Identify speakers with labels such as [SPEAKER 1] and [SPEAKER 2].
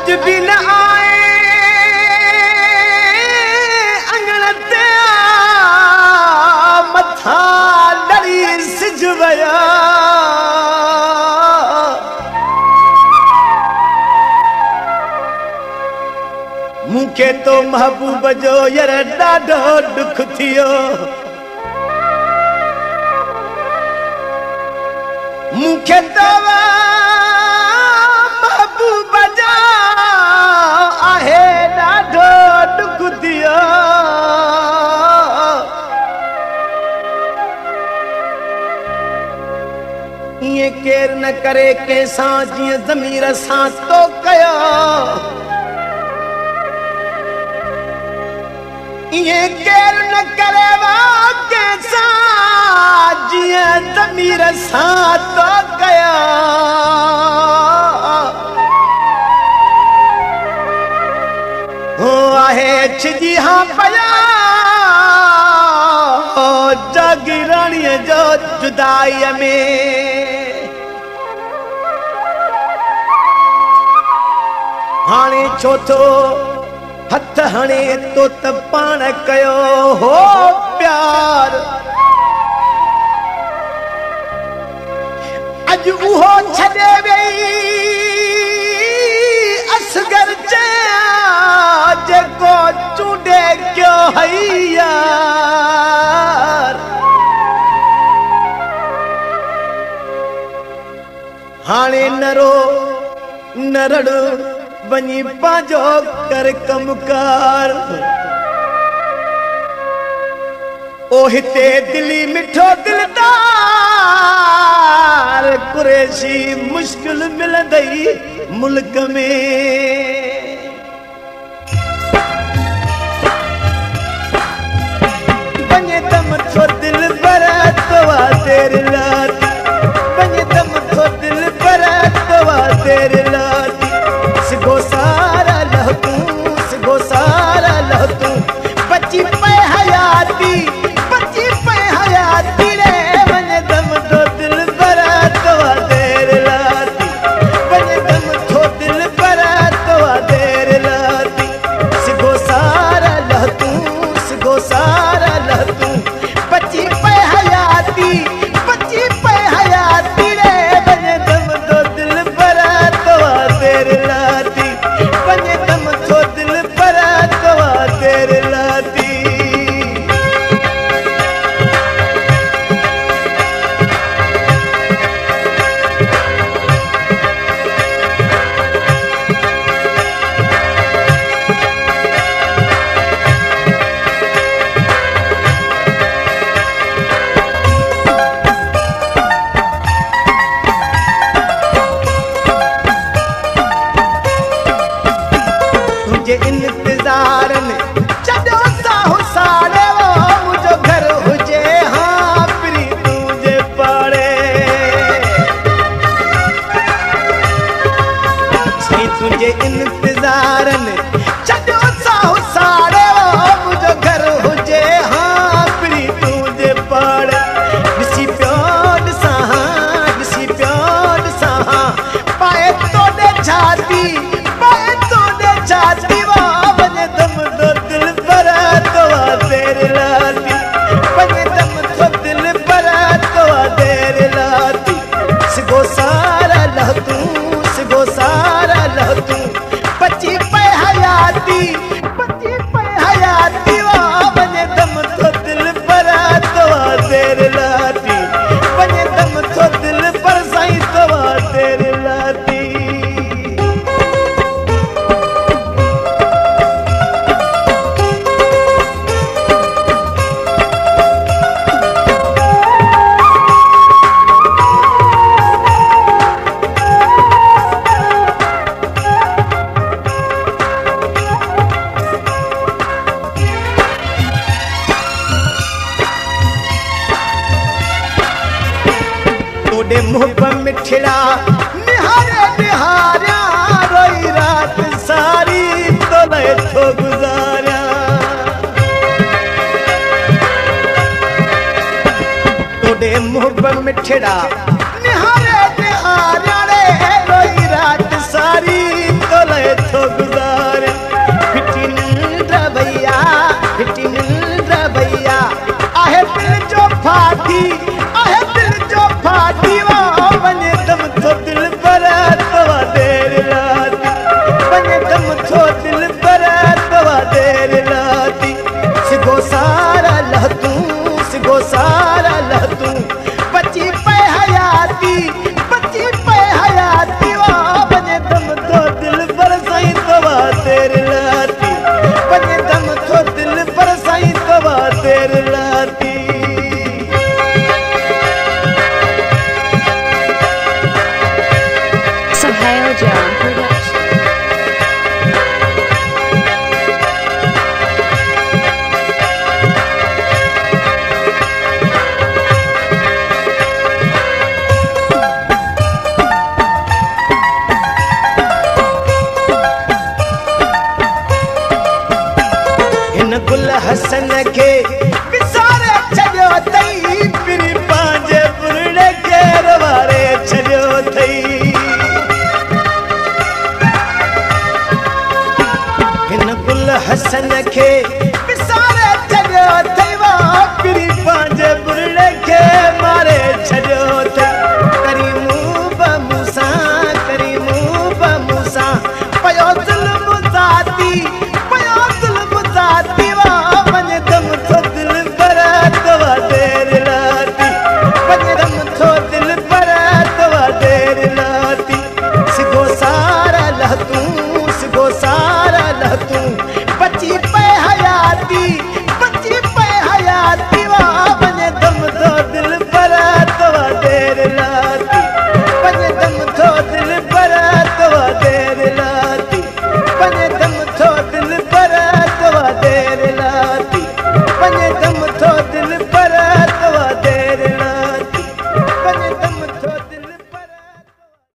[SPEAKER 1] अज भी न आए अंगण मथा लड़ी सिज वया मूंखे तो महबूब जो यार ॾाढो दुख थियो मूंखे तो महबूब जो आहे ॾाढो दुख थियो इएं केर न करे कंहिंसां जीअं ज़मीर सां तो कयो ये केर न करे कैसा जिया ज़मीर सां तो कया हो आहे छिजी हाँ पया जागी राणीअ जो जुदाई में हाणे छो थो हथ हणे तो त पाण कयो हो प्यार अज उहो छॾे वई असगर चया जेको चूंडे कयो हई यार हाणे नरो नरड़ वनी पांजो कर कमकार ओ हिते दिली मिठो दिलदार कुरैशी मुश्किल मिलंदई मुल्क में बने दम थो दिल बरतवा तेरे लाती बने दम थो दिल बरतवा तेरे लाती सिगो सारा लह तू बची पे हयाती रे वने दम तो दिल बरतवा तेरे लाती वने दम तो दिल बरतवा तेरे लाती सिगो सारा लह तू बची पे हयाती रे वने दम तो दिल बरतवा तेरे लाती वने दम तो दिल बरतवा तेरे लाती इंतजार में चढ़ो साहू सारे वो मुझो घर हुजे हाँ प्री तुझे पड़े सही तुझे इंतजार में चढ़ो साहू सारे वो मुझो घर हुजे हाँ प्री तुझे पड़े ॾिसी प्योर सां पाए तो दे छाती तेरे लाती बने दम तो दिल बरतवा तेरे लाती सिगो सारा लह तू बची पे हयाती वाह बने दम तो दिल बरतवा तेरे लाती बने दम तो दिल पर साईं तवा तेरे लाती तोड़े मुँह मिठड़ा निहारिया रोई रात सारी तो ले तो गुजारिया तोड़े मुँह मिठड़ा निहारिया रे रोई रात सारी तो ले तो लाती